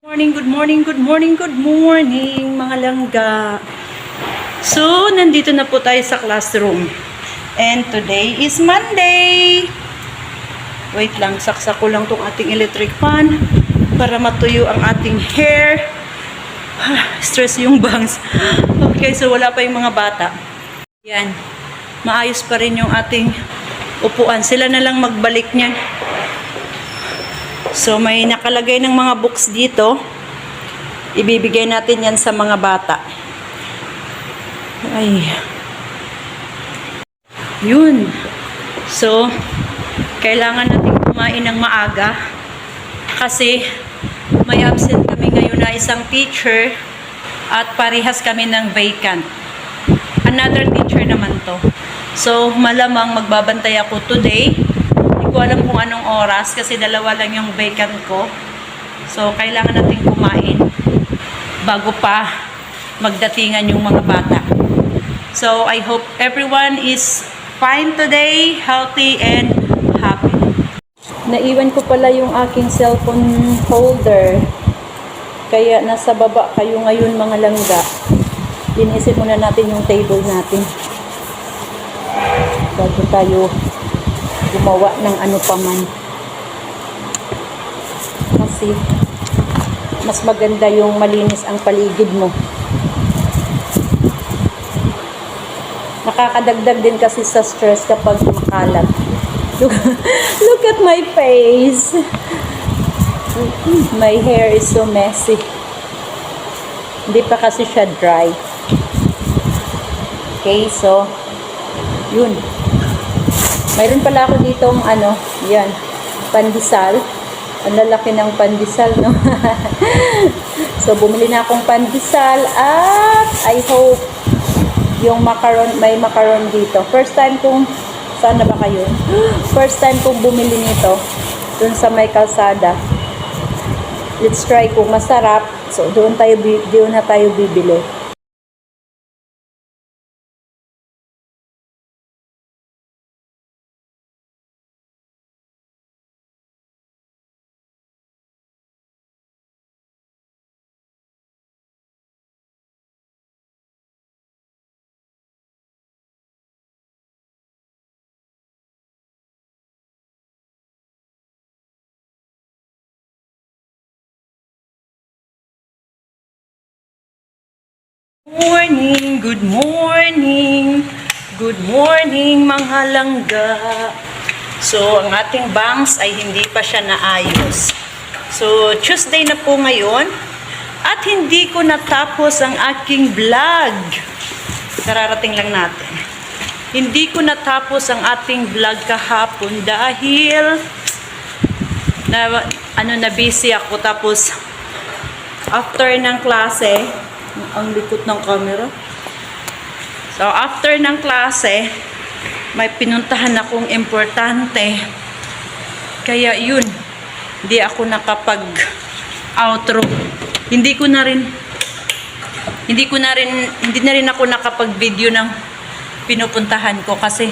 Morning, good morning, good morning, good morning mga langga. So, nandito na po tayo sa classroom. And today is Monday. Wait lang, saksak ko lang tong ating electric fan para matuyo ang ating hair. Stress yung bangs. Okay, so wala pa yung mga bata. Yan. Maayos pa rin yung ating upuan. Sila na lang magbalik niyan. So, may nakalagay ng mga books dito. Ibibigay natin yan sa mga bata. Ay. Yun. So, kailangan natin kumain ng maaga. Kasi, may absent kami ngayon na isang teacher at parehas kami ng vacant. Another teacher naman to. So, malamang magbabantay ako today. Hindi ko alam kung anong oras kasi dalawa lang yung vacant ko. So, kailangan natin kumain bago pa magdatingan yung mga bata. So, I hope everyone is fine today, healthy and happy. Naiwan ko pala yung aking cellphone holder. Kaya nasa baba kayo ngayon mga langga. Linisin muna natin yung table natin. Bago tayo gumawa ng ano pa man. Kasi mas maganda yung malinis ang paligid mo. Nakakadagdag din kasi sa stress kapag makalat. Look at my face. My hair is so messy. Hindi pa kasi siya dry. Okay, so yun. Mayroon pala ako ditong yan, pandesal. Ang lalaki ng pandesal, no? So, bumili na akong pandesal at I hope yung macaron, may macaron dito. First time kong, saan na ba kayo? First time kong bumili nito dun sa may kalsada. Let's try kung masarap. So, doon na tayo bibili. Good morning, good morning mga langga. So, ang ating bangs ay hindi pa siya naayos. So, Tuesday na po ngayon at hindi ko natapos ang aking vlog. Kararating lang natin. Hindi ko natapos ang ating vlog kahapon dahil na busy ako. Tapos, after ng klase, ang likot ng camera. So, after ng klase, may pinuntahan akong importante. Kaya yun, hindi ako nakapag-outro. Hindi na rin ako nakapag-video ng pinupuntahan ko kasi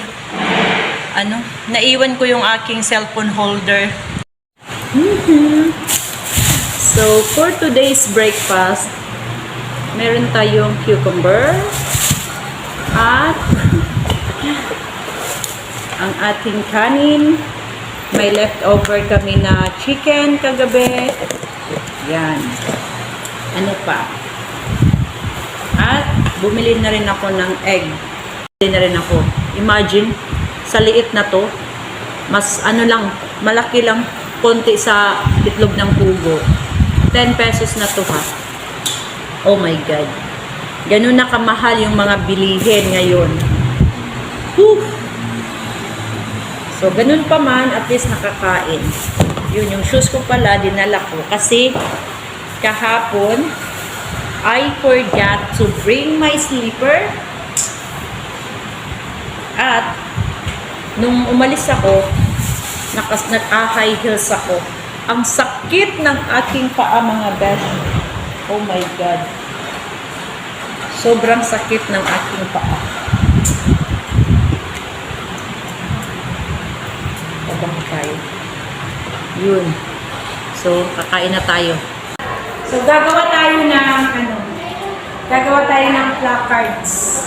naiwan ko yung aking cellphone holder. So, for today's breakfast, meron tayong cucumber at ang ating kanin. May leftover kami na chicken kagabi. Yan. Ano pa? At bumili na rin ako ng egg. Bumili na rin ako. Imagine, sa liit na to, mas malaki lang konti sa itlog ng pugo. 10 pesos na to ha. Oh my God. Ganun na kamahal yung mga bilihin ngayon. Whew. So, ganun pa man, at least nakakain. Yun, yung shoes ko pala, dinala ko. Kasi, kahapon, I forgot to bring my slipper. At, nung umalis ako, naka-high heels ako. Ang sakit ng aking paa, mga besh. Oh my God. Sobrang sakit ng aking paa. Abang tayo. Yun. So, kakain na tayo. So, gagawa tayo ng, gagawa tayo ng placards.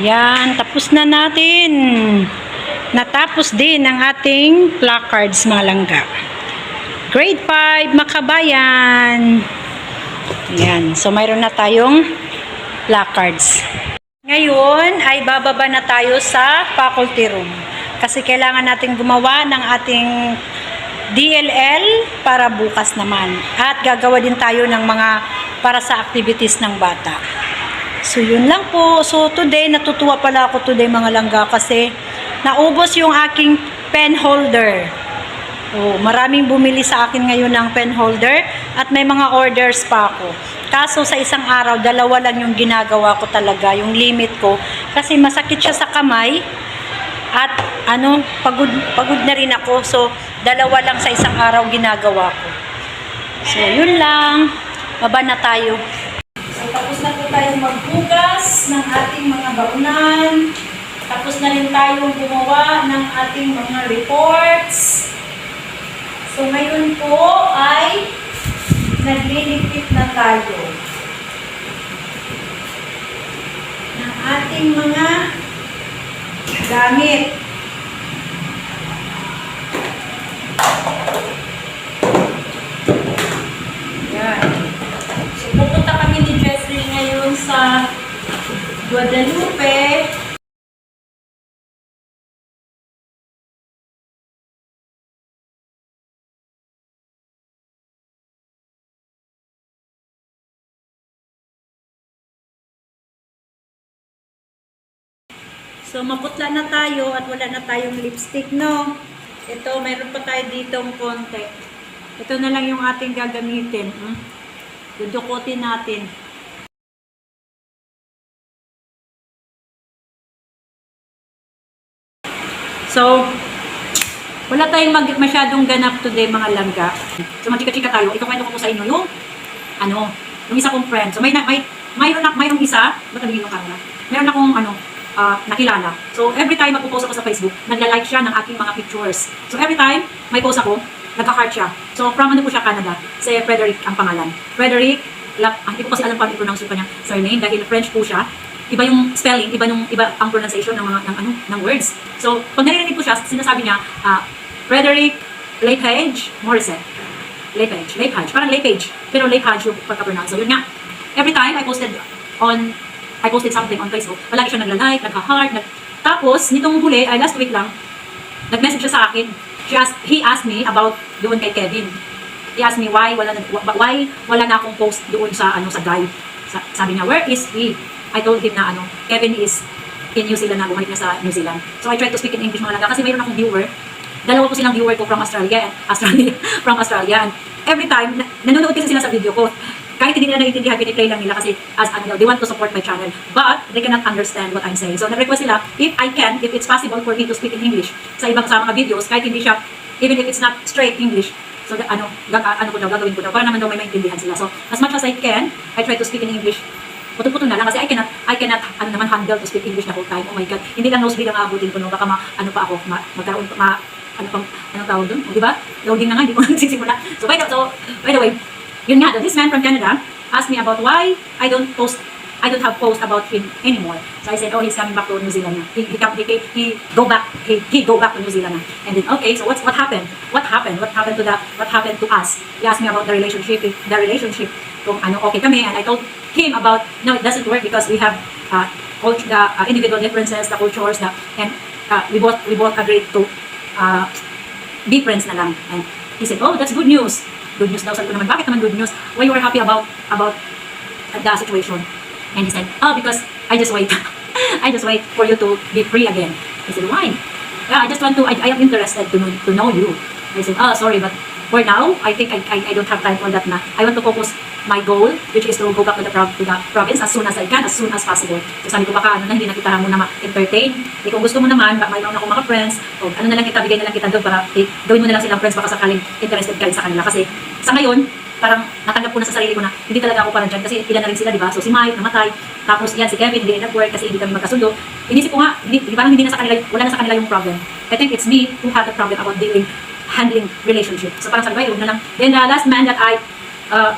Yan, tapos na natin. Natapos din ang ating placards, mga langga. Grade 5, Makabayan. Yan, so mayroon na tayong placards. Ngayon ay bababa na tayo sa faculty room. Kasi kailangan natin gumawa ng ating DLL para bukas naman. At gagawa din tayo ng mga para sa activities ng bata. So, yun lang po. So, today, natutuwa pala ako today, mga langga, kasi naubos yung aking pen holder. Oh, maraming bumili sa akin ngayon ng pen holder at may mga orders pa ako. Kaso, sa isang araw, 2 lang yung ginagawa ko talaga, yung limit ko. Kasi masakit siya sa kamay at pagod na rin ako. So, 2 lang sa isang araw ginagawa ko. So, yun lang. Baba na tayo. So, tapos na po tayo magbugas ng ating mga baunan. Tapos na rin tayo gumawa ng ating mga reports. So, ngayon po ay nagliligpit na tayo ng ating mga gamit. Yan. So, pupunta kami ni Jessie ngayon sa Guadalupe. So, maputla na tayo at wala na tayong lipstick, no? Ito, mayroon pa tayo ditong konti. Ito na lang yung ating gagamitin. Dudukutin natin. So, wala tayong masyadong ganap today, mga langga. So, magchika-chika tayo. Ito kwento ko po sa inyo yung, yung isa kong friend. So, mayroong isa, ba't nagiging yung camera? Mayroon akong, nakilala. So, every time magpo-post ako sa Facebook, nagla-like siya ng aking mga pictures. So, every time may post ako, nagka-heart siya. So, from po siya, Canada. Si Frederick ang pangalan. Frederick, hindi ko kasi alam paano i-pronounce yung kanyang surname dahil French po siya. Iba yung spelling, iba ang pronunciation ng words. So, pag naririnig ko siya, sinasabi niya, Frederick Lepage Morissette. Lepage. Parang Lepage. Pero Lepage yung pagka-pronounce. So, yun nga. Every time I posted something on Facebook, palagi siya nagla-like, nagka-heart, tapos, nitong huli, last week lang, nag-message siya sa akin. He asked me about doon kay Kevin. He asked me why wala na akong post doon sa guide. Sabi niya, where is he? I told him na Kevin is in New Zealand na, bumalik na sa New Zealand. So I tried to speak in English, mga langga, kasi mayroon akong viewer. 2 po silang viewer ko from Australia. From Australia. And every time, nanonood kasi sila sa video ko. Kahit hindi nila naiintindihan, piniplay lang nila kasi they want to support my channel. But they cannot understand what I'm saying. So nag-request sila, if it's possible for me to speak in English sa mga videos, kahit hindi siya, even if it's not straight English, so gagawin ko daw, para naman daw may maintindihan sila. So as much as I can, I try to speak in English. Putol-putol na lang kasi I cannot handle to speak English the whole time. Oh my God, hindi lang nosebleed ang aabutin ko, no? Baka magkaroon anong tawag dun? O, diba? Loading na nga, hindi ko nagsisimula. So by the way, yun nga, this man from Canada asked me about why I don't have post about him anymore. So I said, he's coming back to New Zealand na. He go back to New Zealand na. And then, okay, so what happened? What happened to us? He asked me about the relationship, kung okay kami, and I told him about, no, it doesn't work because we have the individual differences, the cultures, and we both agreed to be friends na lang. And he said, that's good news. Good news daw. Sabi ko naman, bakit naman good news? Why you were happy about the situation? And he said, because I just wait. I just wait for you to be free again. I said, why? Yeah, I am interested to know you. I said, sorry, but for now, I think I don't have time for that na. I want to focus my goal, which is to go back to the province as soon as I can, as soon as possible. So sabi ko baka hindi na kita muna ma-entertain. Kung gusto mo naman, mayroon akong mga friends, o na lang kita, bigay na lang kita doon para gawin mo na lang silang friends baka sakaling interested ka rin sa kanila. Kasi sa ngayon, parang natanggap ko na sa sarili ko na hindi talaga ako parang dyan kasi ilan na rin sila, di ba? So si Mike namatay, tapos yan si Kevin, hindi nag-work kasi hindi kami magkasundo. Inisip ko nga, parang hindi na sa kanila, wala na sa kanila yung problem. I think it's me who had the problem about handling relationship. So parang sabi ko, na lang. Then the last man that I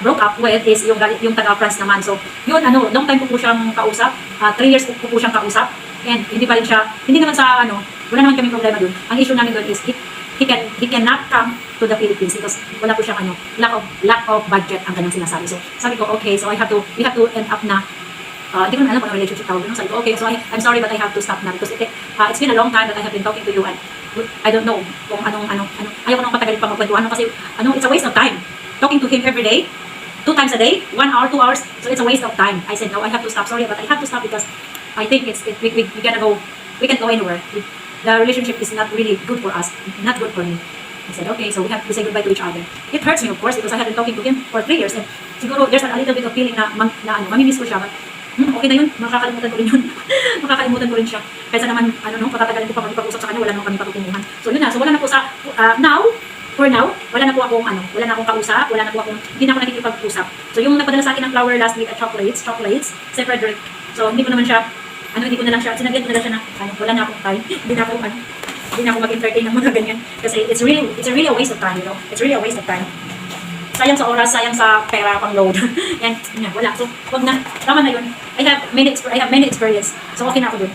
broke up with is yung taga-France naman. So, yun, long time ko po siyang kausap. 3 years ko po siyang kausap. And hindi pa rin siya, hindi naman sa, wala naman kami problema dun. Ang issue namin dun is, he cannot come to the Philippines because wala po siyang, lack of budget ang kanyang sinasabi. So, sabi ko, okay, so we have to end up na, hindi ko na alam kung ano relationship tawag. Sabi ko, okay, so I'm sorry but I have to stop na because it's been a long time that I have been talking to you and I don't know kung ayaw ko nang patagalin pa magkwentuhan kasi it's a waste of time. Talking to him every day, 2 times a day, 1 hour, 2 hours, so it's a waste of time. I said, no, I have to stop. Sorry, but I have to stop because I think we can't go anywhere. The relationship is not really good for us, not good for me. I said, okay, so we have to say goodbye to each other. It hurts me, of course, because I have been talking to him for 3 years, and siguro there's a little bit of feeling na mamimiss ko siya, but okay na yun, makakalimutan ko rin yun. Makakalimutan ko rin siya. Kaysa naman, patatagalin ko pa mag-ipag-usap sa kanya, wala naman kami patutunguhan. So yun na, so wala na po sa, for now, wala na po akong kausap, hindi na ako nakikipag-usap. So yung nagpadala sa akin ng flower last week at chocolates, si Frederick. So hindi ko naman siya, hindi ko na lang siya, sinagyan ko na lang siya na, wala na akong time, hindi na ako mag-entertain ng mga ganyan. Kasi it's really a waste of time, It's really a waste of time. Sayang sa oras, sayang sa pera pang load. Yan, wala. So, wag na. Tama na yun. I have many experience. So, okay na ako dun.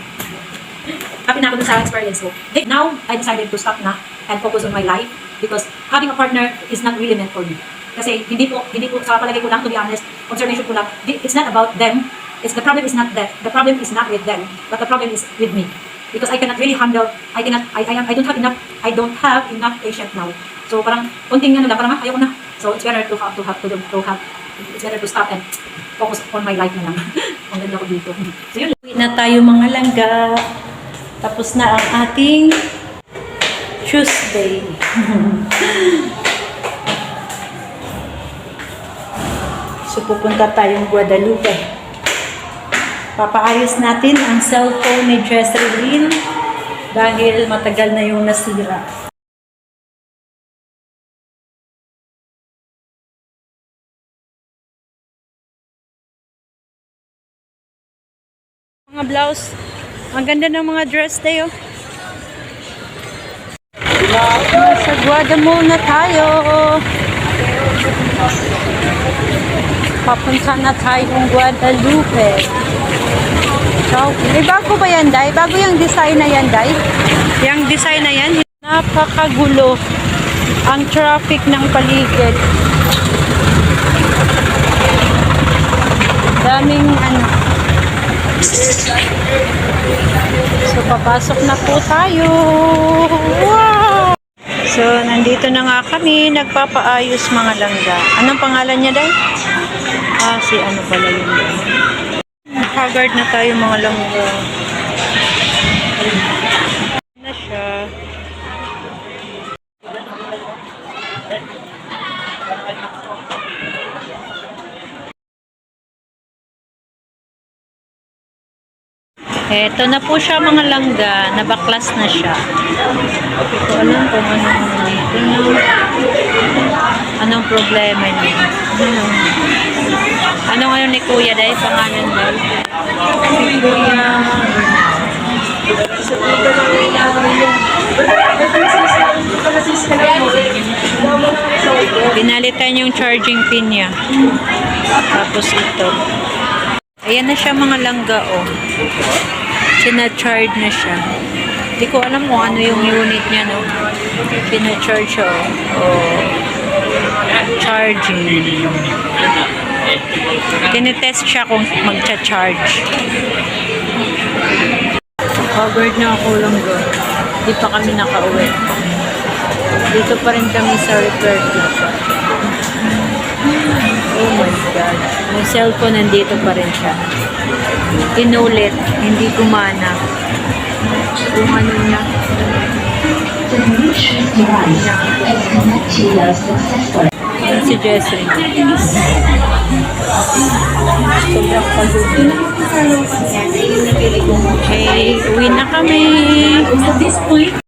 Happy na ako dun sa experience ko. Now, I decided to stop na and focus on my life because having a partner is not really meant for me. Kasi hindi po sa palagay ko lang, to be honest, observation ko lang, it's not about them. The problem is not that. The problem is not with them, but the problem is with me. Because I cannot really handle, I don't have enough patience now. So parang konting parang ayoko na. So it's better it's better to stop and focus on my life na lang. Ang ganda ko dito. So yun. Uwi na tayo mga langga. Tapos na ang ating Tuesday. So pupunta tayong Guadalupe. Papaayos natin ang cellphone ni Jesseline dahil matagal na yung nasira. Mga blouse. Ang ganda ng mga dress tayo. Sa Guada muna tayo. Papunta na tayong Guadalupe. So, bago ba yan, Day? Bago yung design na yan, Day? Yung design na yan, napakagulo ang traffic ng paligid. Daming So, papasok na po tayo. Wow! So, nandito na nga kami. Nagpapaayos mga langga. Anong pangalan niya, Day? Si ano pala yun. Haggard na tayo mga langga. Na siya. Eto na po siya mga langga, nabaklas na siya. Hindi ko alam kung anong problema niya. Anong ni Kuya dahil pangalan daw? Si Kuya. Pinalitan yung charging pin niya. Tapos ito. Ayan na siya mga langga, oh. Sina-charge na siya. Hindi ko alam kung ano yung unit niya, no? Sina-charge siya, oh. Charging. Tinitest siya kung magcha-charge. Covered na ako langga. Hindi pa kami nakauwi. Dito pa rin kami sa repair kit. Oh my God. Yung cellphone nandito pa rin siya. Inulit. Hindi gumana. Yung ano niya. Yan si Jessie. Sobrang pagod. Okay, uwi na kami. At this point,